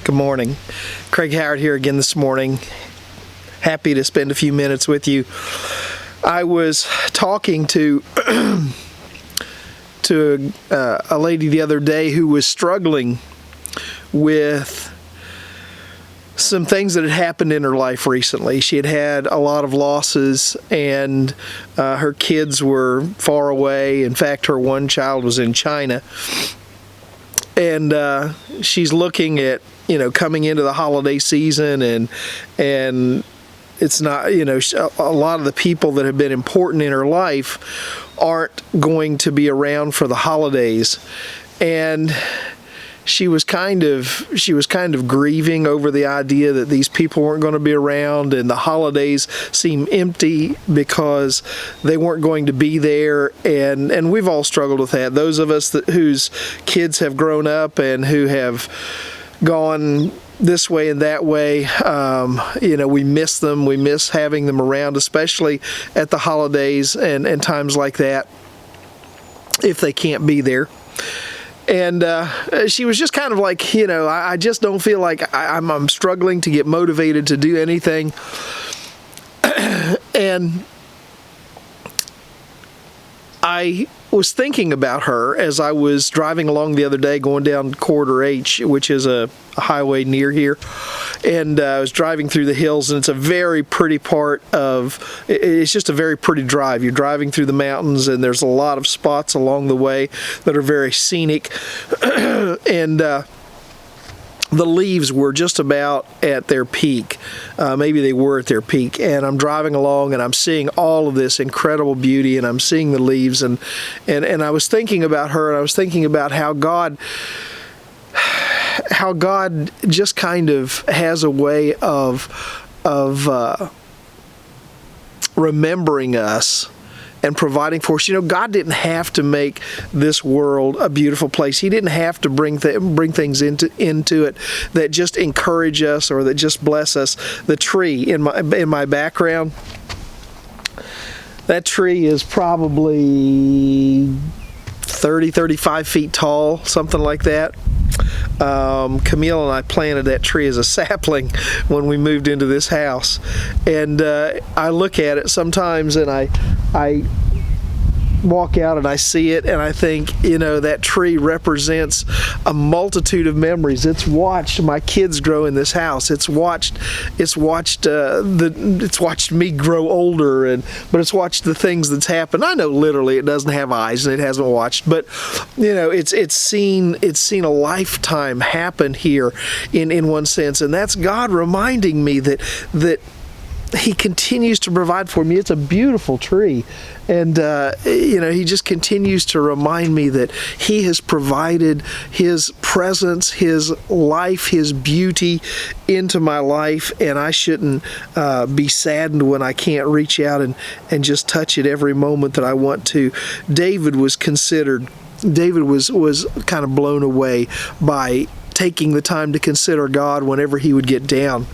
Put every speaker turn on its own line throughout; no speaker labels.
Good morning. Craig Howard here again this morning. Happy to spend a few minutes with you. I was talking to a lady the other day who was struggling with some things that had happened in her life recently. She had had a lot of losses, and her kids were far away. In fact, her one child was in China. And she's looking at, coming into the holiday season, and it's not, a lot of the people that have been important in her life aren't going to be around for the holidays. And she was kind of grieving over the idea that these people weren't going to be around, and the holidays seem empty because they weren't going to be there. And we've all struggled with that. Those of us whose kids have grown up and who have gone this way and that way, we miss them. We miss having them around, especially at the holidays and times like that, if they can't be there. And she was just kind of like, I just don't feel like I'm struggling to get motivated to do anything. And I was thinking about her as I was driving along the other day, going down Corridor H, which is a highway near here. And I was driving through the hills, and it's a very pretty it's just a very pretty drive. You're driving through the mountains, and there's a lot of spots along the way that are very scenic. And the leaves were just about at their peak. Maybe they were at their peak. And I'm driving along, and I'm seeing all of this incredible beauty, and I'm seeing the leaves. And I was thinking about her, and I was thinking about how God just kind of has a way of remembering us and providing for us. God didn't have to make this world a beautiful place. He didn't have to bring things into it that just encourage us or that just bless us. The tree in my background, that tree is probably 35 feet tall, something like that. Camille and I planted that tree as a sapling when we moved into this house, and I look at it sometimes, and I walk out and I see it, and I think, that tree represents a multitude of memories. It's watched my kids grow in this house. It's watched me grow older, but it's watched the things that's happened. I know literally it doesn't have eyes and it hasn't watched, but it's seen a lifetime happen here in one sense, and that's God reminding me that He continues to provide for me. It's a beautiful tree. And, He just continues to remind me that He has provided His presence, His life, His beauty into my life. And I shouldn't be saddened when I can't reach out and just touch it every moment that I want to. David was kind of blown away by taking the time to consider God whenever he would get down.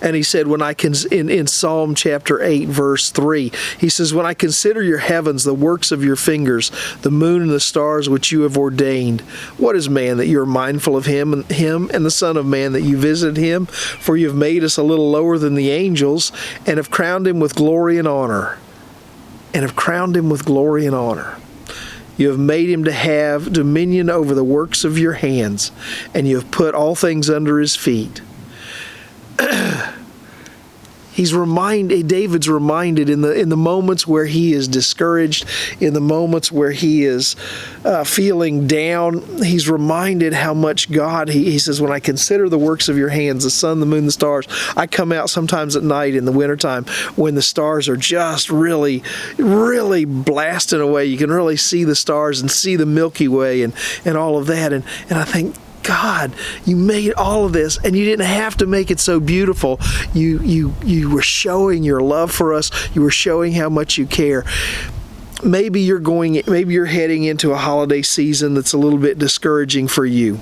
And he said, in Psalm chapter 8, verse 3, he says, when I consider your heavens, the works of your fingers, the moon and the stars which you have ordained, what is man that you are mindful of him, and the son of man that you visit him? For you have made us a little lower than the angels, and have crowned him with glory and honor. You have made him to have dominion over the works of your hands, and you have put all things under his feet. David's reminded in the moments where he is discouraged, in the moments where he is feeling down, he's reminded how much God, he says, when I consider the works of your hands, the sun, the moon, the stars, I come out sometimes at night in the wintertime when the stars are just really, really blasting away. You can really see the stars and see the Milky Way and all of that. And I think, God, you made all of this, and you didn't have to make it so beautiful. You were showing your love for us. You were showing how much you care. Maybe you're heading into a holiday season that's a little bit discouraging for you.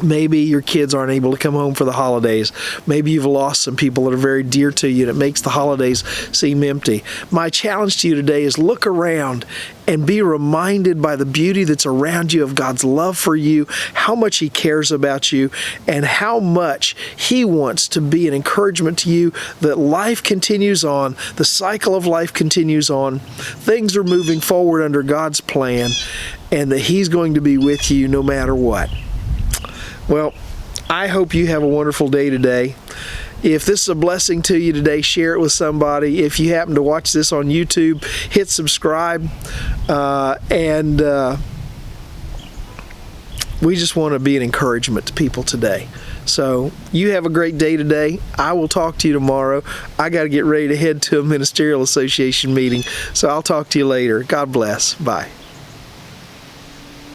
Maybe your kids aren't able to come home for the holidays. Maybe you've lost some people that are very dear to you and it makes the holidays seem empty. My challenge to you today is look around and be reminded by the beauty that's around you of God's love for you, how much He cares about you, and how much He wants to be an encouragement to you that life continues on, the cycle of life continues on, things are moving forward under God's plan, and that He's going to be with you no matter what. Well, I hope you have a wonderful day today. If this is a blessing to you today, share it with somebody. If you happen to watch this on YouTube, hit subscribe. We just want to be an encouragement to people today. So you have a great day today. I will talk to you tomorrow. I got to get ready to head to a ministerial association meeting. So I'll talk to you later. God bless. Bye.